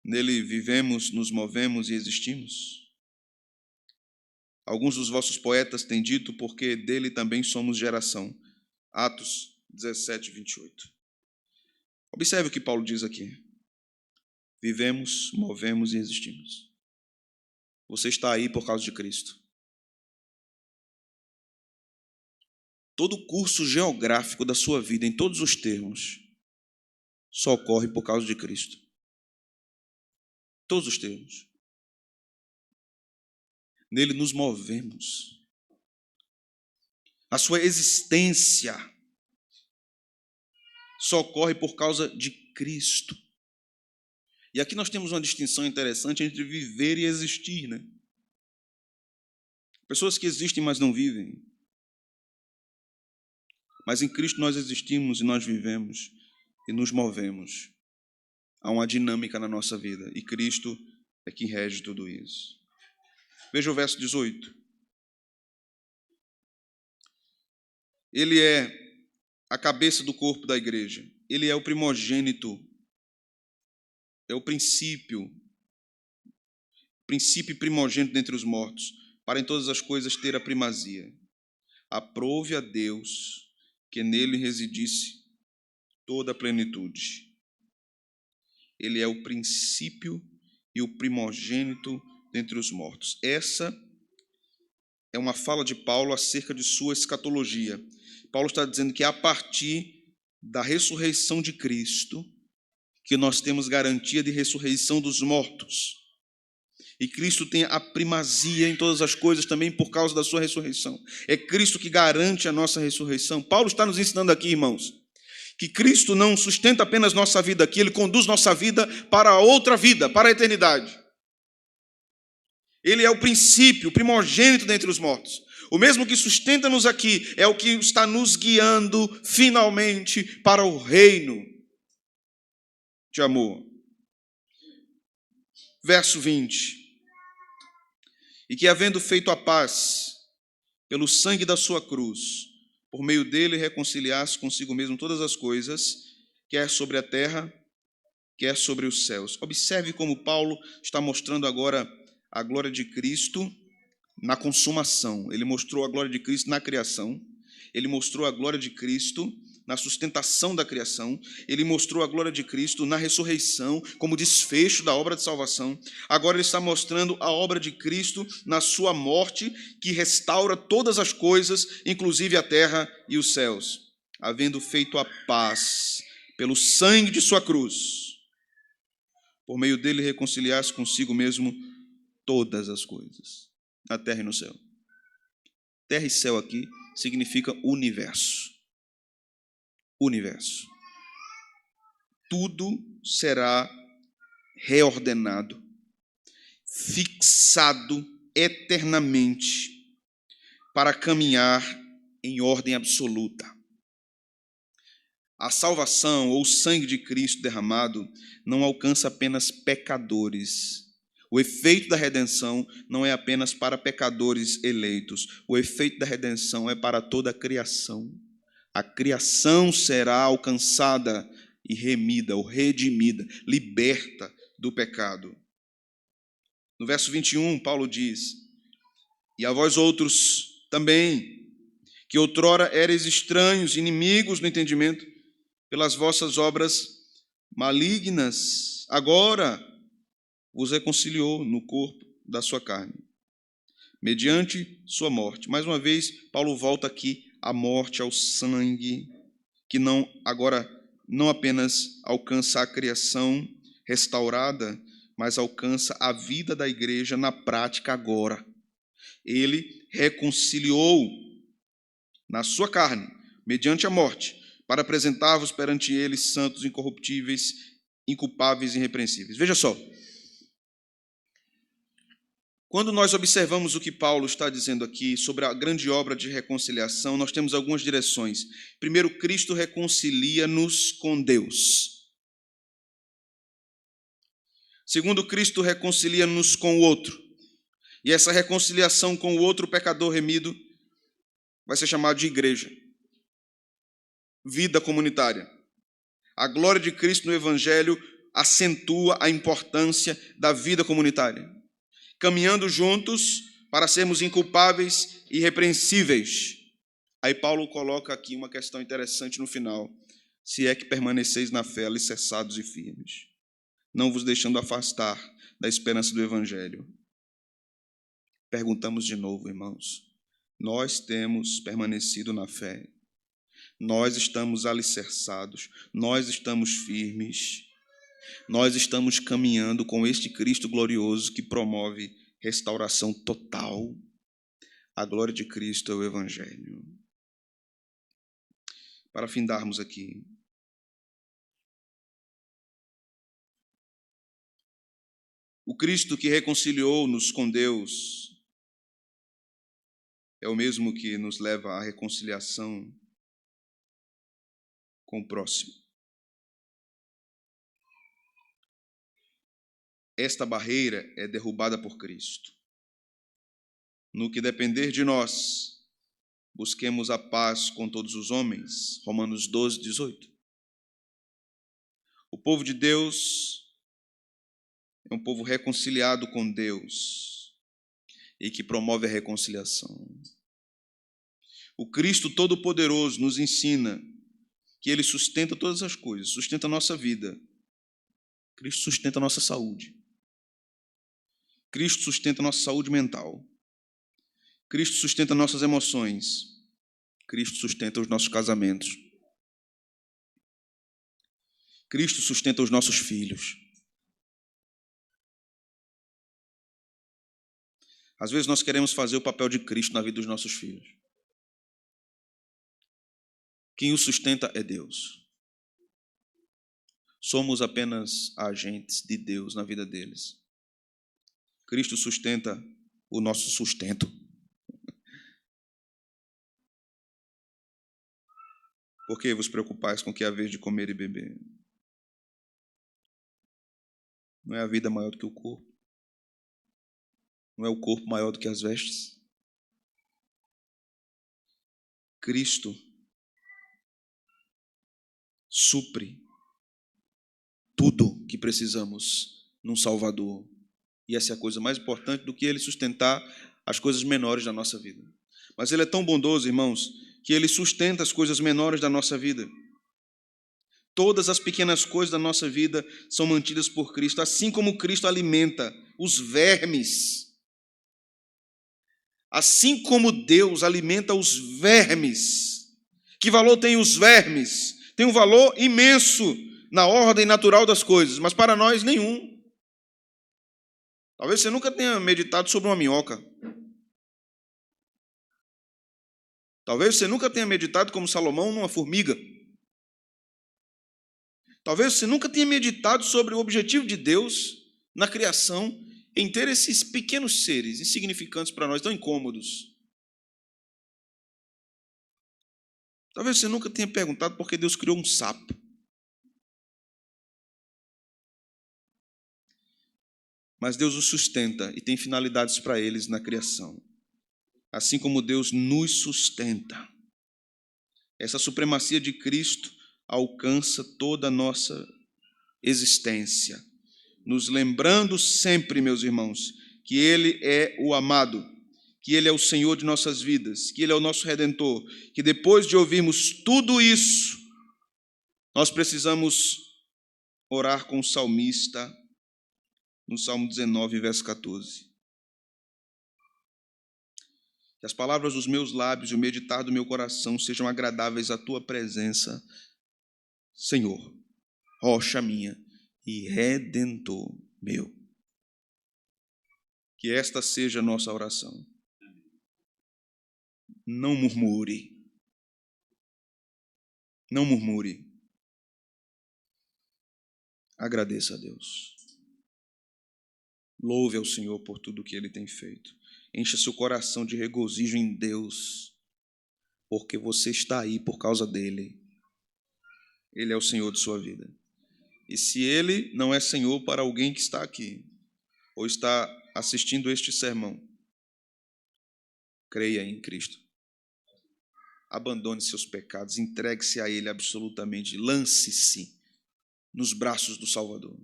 nele vivemos, nos movemos e existimos. Alguns dos vossos poetas têm dito, porque dele também somos geração. Atos 17, 28. Observe o que Paulo diz aqui. Vivemos, movemos e existimos. Você está aí por causa de Cristo. Todo o curso geográfico da sua vida, em todos os termos, só ocorre por causa de Cristo. Todos os termos. Nele nos movemos. A sua existência só ocorre por causa de Cristo. E aqui nós temos uma distinção interessante entre viver e existir, né? Pessoas que existem, mas não vivem. mas em Cristo nós existimos e nós vivemos e nos movemos. Há uma dinâmica na nossa vida e Cristo é quem rege tudo isso. Veja o verso 18. Ele é a cabeça do corpo da igreja. Ele é o primogênito, é o princípio e primogênito dentre os mortos, para em todas as coisas ter a primazia. Aprove a Deus que nele residisse toda a plenitude. Ele é o princípio e o primogênito dentre os mortos. Essa é uma fala de Paulo acerca de sua escatologia. Paulo está dizendo que é a partir da ressurreição de Cristo que nós temos garantia de ressurreição dos mortos. E Cristo tem a primazia em todas as coisas também por causa da sua ressurreição. É Cristo que garante a nossa ressurreição. Paulo está nos ensinando aqui, irmãos, que Cristo não sustenta apenas nossa vida aqui, Ele conduz nossa vida para a outra vida, para a eternidade. Ele é o princípio, o primogênito dentre os mortos. O mesmo que sustenta-nos aqui é o que está nos guiando finalmente para o reino de amor. Verso 20. E que, havendo feito a paz pelo sangue da sua cruz, por meio dele reconciliasse consigo mesmo todas as coisas, quer sobre a terra, quer sobre os céus. Observe como Paulo está mostrando agora a glória de Cristo na consumação. Ele mostrou a glória de Cristo na criação, ele mostrou a glória de Cristo na sustentação da criação, ele mostrou a glória de Cristo na ressurreição, como desfecho da obra de salvação. Agora ele está mostrando a obra de Cristo na sua morte, que restaura todas as coisas, inclusive a terra e os céus, havendo feito a paz pelo sangue de sua cruz, por meio dele reconciliar-se consigo mesmo todas as coisas, na terra e no céu. Terra e céu aqui significa universo. Universo. Tudo será reordenado, fixado eternamente para caminhar em ordem absoluta. A salvação ou o sangue de Cristo derramado não alcança apenas pecadores. O efeito da redenção não é apenas para pecadores eleitos. O efeito da redenção é para toda a criação. A criação será alcançada e remida ou redimida, liberta do pecado. No verso 21, Paulo diz: e a vós outros também, que outrora eres estranhos, inimigos no entendimento, pelas vossas obras malignas, agora vos reconciliou no corpo da sua carne, mediante sua morte. Mais uma vez, Paulo volta aqui à morte, ao sangue, que agora não apenas alcança a criação restaurada, mas alcança a vida da igreja na prática agora. Ele reconciliou na sua carne, mediante a morte, para apresentar-vos perante ele santos, incorruptíveis, inculpáveis e irrepreensíveis. Veja só. Quando nós observamos o que Paulo está dizendo aqui sobre a grande obra de reconciliação, nós temos algumas direções. Primeiro, Cristo reconcilia-nos com Deus. Segundo, Cristo reconcilia-nos com o outro. E essa reconciliação com o outro pecador remido vai ser chamado de igreja. Vida comunitária. A glória de Cristo no Evangelho acentua a importância da vida comunitária, caminhando juntos para sermos inculpáveis e irrepreensíveis. Aí Paulo coloca aqui uma questão interessante no final: se é que permaneceis na fé, alicerçados e firmes, não vos deixando afastar da esperança do Evangelho. Perguntamos de novo, irmãos, nós temos permanecido na fé, nós estamos alicerçados, nós estamos firmes, nós estamos caminhando com este Cristo glorioso que promove restauração total. A glória de Cristo é o Evangelho. Para findarmos aqui, o Cristo que reconciliou-nos com Deus é o mesmo que nos leva à reconciliação com o próximo. Esta barreira é derrubada por Cristo. No que depender de nós, busquemos a paz com todos os homens. Romanos 12, 18. O povo de Deus é um povo reconciliado com Deus e que promove a reconciliação. O Cristo Todo-Poderoso nos ensina que Ele sustenta todas as coisas, sustenta a nossa vida. Cristo sustenta a nossa saúde. Cristo sustenta a nossa saúde mental. Cristo sustenta nossas emoções. Cristo sustenta os nossos casamentos. Cristo sustenta os nossos filhos. Às vezes nós queremos fazer o papel de Cristo na vida dos nossos filhos. Quem o sustenta é Deus. Somos apenas agentes de Deus na vida deles. Cristo sustenta o nosso sustento. Por que vos preocupais com o que é a vez de comer e beber? Não é a vida maior do que o corpo? Não é o corpo maior do que as vestes? Cristo supre tudo que precisamos num Salvador. E essa é a coisa mais importante do que Ele sustentar as coisas menores da nossa vida. Mas Ele é tão bondoso, irmãos, que Ele sustenta as coisas menores da nossa vida. Todas as pequenas coisas da nossa vida são mantidas por Cristo, assim como Cristo alimenta os vermes. Assim como Deus alimenta os vermes. Que valor tem os vermes? Tem um valor imenso na ordem natural das coisas, mas para nós nenhum. Talvez você nunca tenha meditado sobre uma minhoca. Talvez você nunca tenha meditado como Salomão numa formiga. Talvez você nunca tenha meditado sobre o objetivo de Deus na criação, em ter esses pequenos seres insignificantes para nós, tão incômodos. Talvez você nunca tenha perguntado por que Deus criou um sapo. Mas Deus os sustenta e tem finalidades para eles na criação. Assim como Deus nos sustenta. Essa supremacia de Cristo alcança toda a nossa existência. Nos lembrando sempre, meus irmãos, que Ele é o amado, que Ele é o Senhor de nossas vidas, que Ele é o nosso Redentor, que depois de ouvirmos tudo isso, nós precisamos orar com o salmista, no Salmo 19, verso 14. Que as palavras dos meus lábios e o meditar do meu coração sejam agradáveis à Tua presença, Senhor, rocha minha e Redentor meu. Que esta seja a nossa oração. Não murmure. Não murmure. Agradeça a Deus. Louve ao Senhor por tudo que Ele tem feito. Encha seu coração de regozijo em Deus, porque você está aí por causa dEle. Ele é o Senhor de sua vida. E se Ele não é Senhor para alguém que está aqui, ou está assistindo este sermão, creia em Cristo. Abandone seus pecados, entregue-se a Ele absolutamente, lance-se nos braços do Salvador.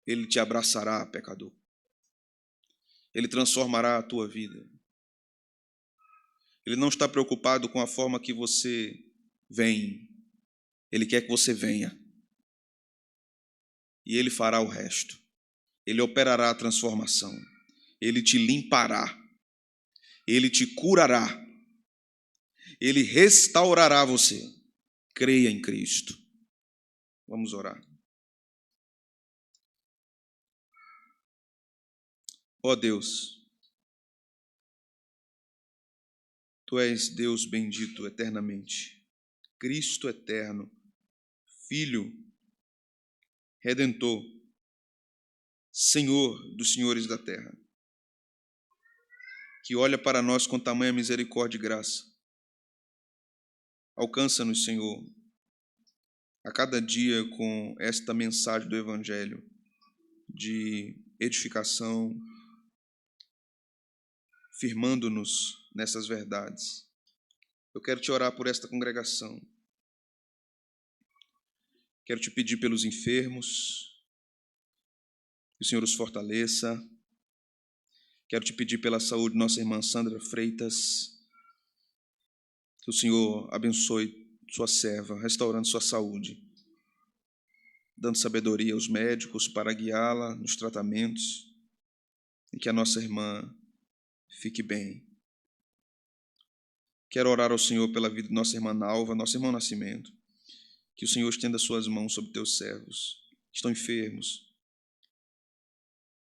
Ele te abraçará, pecador. Ele transformará a tua vida. Ele não está preocupado com a forma que você vem. Ele quer que você venha. E Ele fará o resto. Ele operará a transformação. Ele te limpará. Ele te curará. Ele restaurará você. Creia em Cristo. Vamos orar. Ó Deus, Tu és Deus bendito eternamente, Cristo eterno, Filho, Redentor, Senhor dos senhores da terra, que olha para nós com tamanha misericórdia e graça, Alcança-nos, Senhor, a cada dia com esta mensagem do Evangelho de edificação, firmando-nos nessas verdades. Eu quero te orar por esta congregação. Quero te pedir pelos enfermos, que o Senhor os fortaleça. Quero te pedir pela saúde de nossa irmã Sandra Freitas, que o Senhor abençoe sua serva, restaurando sua saúde, dando sabedoria aos médicos para guiá-la nos tratamentos e que a nossa irmã fique bem. Quero orar ao Senhor pela vida de nossa irmã Nalva, nosso irmão Nascimento, que o Senhor estenda suas mãos sobre teus servos que estão enfermos.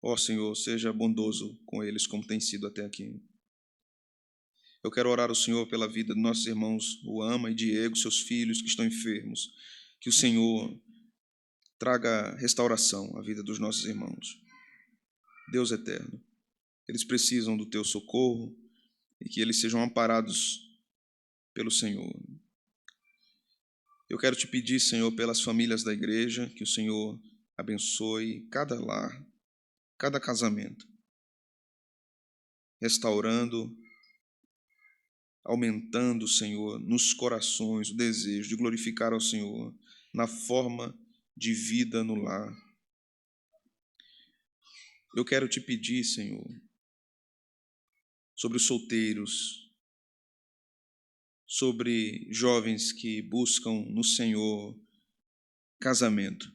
Ó Senhor, seja bondoso com eles como tem sido até aqui. Eu quero orar ao Senhor pela vida de nossos irmãos Uama e Diego, seus filhos que estão enfermos, que o Senhor traga restauração à vida dos nossos irmãos. Deus eterno, eles precisam do teu socorro e que eles sejam amparados pelo Senhor. Eu quero te pedir, Senhor, pelas famílias da igreja, que o Senhor abençoe cada lar, cada casamento, restaurando, aumentando, Senhor, nos corações o desejo de glorificar ao Senhor na forma de vida no lar. Eu quero te pedir, Senhor, sobre os solteiros, sobre jovens que buscam no Senhor casamento,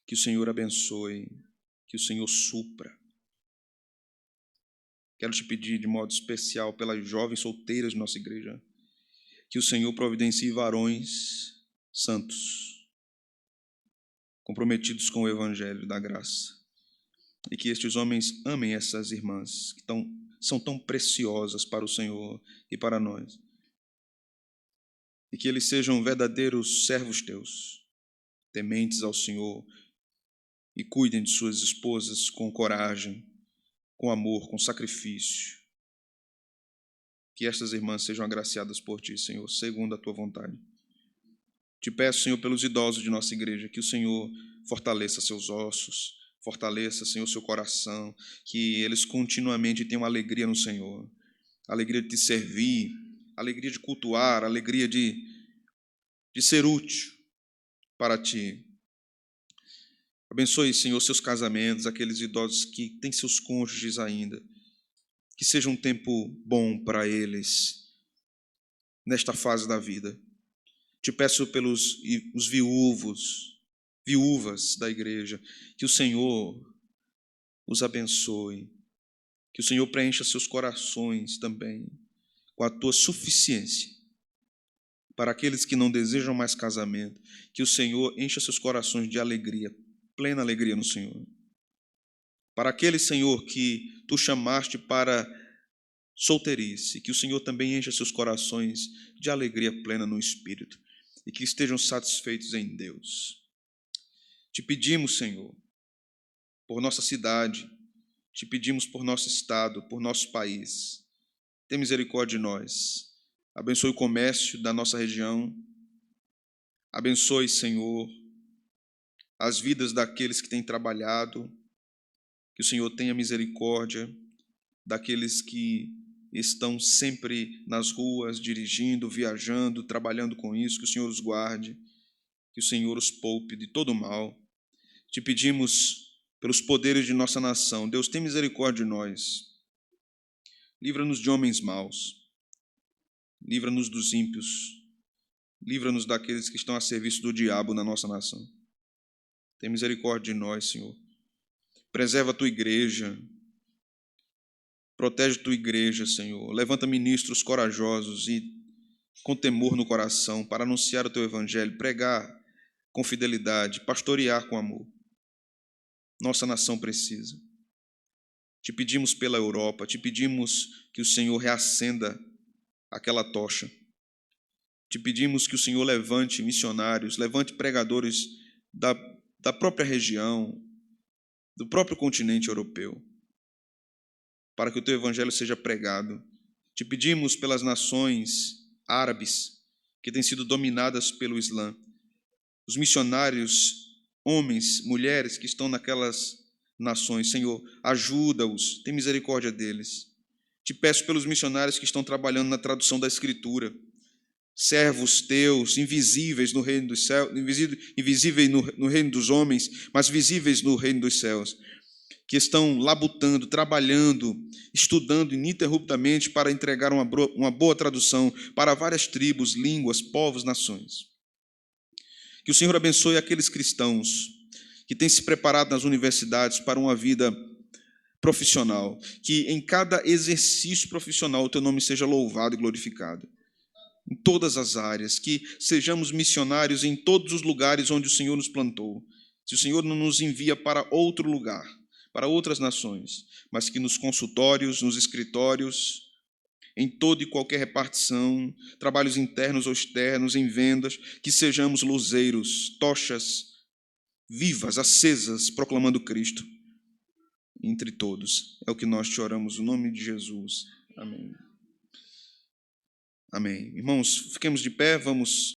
que o Senhor abençoe, que o Senhor supra. Quero te pedir de modo especial pelas jovens solteiras de nossa igreja, que o Senhor providencie varões santos, comprometidos com o evangelho da graça, e que estes homens amem essas irmãs que são tão preciosas para o Senhor e para nós, e que eles sejam verdadeiros servos teus, tementes ao Senhor, e cuidem de suas esposas com coragem, com amor, com sacrifício. Que estas irmãs sejam agraciadas por ti, Senhor, segundo a tua vontade. Te peço, Senhor, pelos idosos de nossa igreja, que o Senhor fortaleça seus ossos, fortaleça, Senhor, seu coração, que eles continuamente tenham alegria no Senhor, alegria de te servir, alegria de cultuar, alegria de ser útil para ti. Abençoe, Senhor, seus casamentos, aqueles idosos que têm seus cônjuges ainda. Que seja um tempo bom para eles nesta fase da vida. Te peço pelos os viúvas da igreja, que o Senhor os abençoe, que o Senhor preencha seus corações também com a tua suficiência. Para aqueles que não desejam mais casamento, que o Senhor encha seus corações de alegria, plena alegria no Senhor. Para aquele, Senhor, que tu chamaste para solteirice, que o Senhor também encha seus corações de alegria plena no Espírito e que estejam satisfeitos em Deus. Te pedimos, Senhor, por nossa cidade, te pedimos por nosso estado, por nosso país. Tem misericórdia de nós. Abençoe o comércio da nossa região. Abençoe, Senhor, as vidas daqueles que têm trabalhado, que o Senhor tenha misericórdia daqueles que estão sempre nas ruas, dirigindo, viajando, trabalhando com isso, que o Senhor os guarde, que o Senhor os poupe de todo mal. Te pedimos pelos poderes de nossa nação, Deus, tem misericórdia de nós, livra-nos de homens maus, livra-nos dos ímpios, livra-nos daqueles que estão a serviço do diabo na nossa nação. Tem misericórdia de nós, Senhor. Preserva a tua igreja. Protege a tua igreja, Senhor. Levanta ministros corajosos e com temor no coração para anunciar o teu evangelho, pregar com fidelidade, pastorear com amor. Nossa nação precisa. Te pedimos pela Europa, te pedimos que o Senhor reacenda aquela tocha. Te pedimos que o Senhor levante missionários, levante pregadores da própria região, do próprio continente europeu, para que o teu evangelho seja pregado. Te pedimos pelas nações árabes, que têm sido dominadas pelo Islã. Os missionários, homens, mulheres que estão naquelas nações, Senhor, ajuda-os, tem misericórdia deles. Te peço pelos missionários que estão trabalhando na tradução da Escritura, servos teus, invisíveis no reino dos céus, invisíveis no reino dos homens, mas visíveis no reino dos céus, que estão labutando, trabalhando, estudando ininterruptamente para entregar uma boa tradução para várias tribos, línguas, povos, nações. Que o Senhor abençoe aqueles cristãos que têm se preparado nas universidades para uma vida profissional, que em cada exercício profissional o teu nome seja louvado e glorificado. Em todas as áreas, que sejamos missionários em todos os lugares onde o Senhor nos plantou. Se o Senhor não nos envia para outro lugar, para outras nações, mas que nos consultórios, nos escritórios, em toda e qualquer repartição, trabalhos internos ou externos, em vendas, que sejamos luzeiros, tochas vivas, acesas, proclamando Cristo entre todos. É o que nós te oramos, no nome de Jesus. Amém. Amém. Irmãos, fiquemos de pé, vamos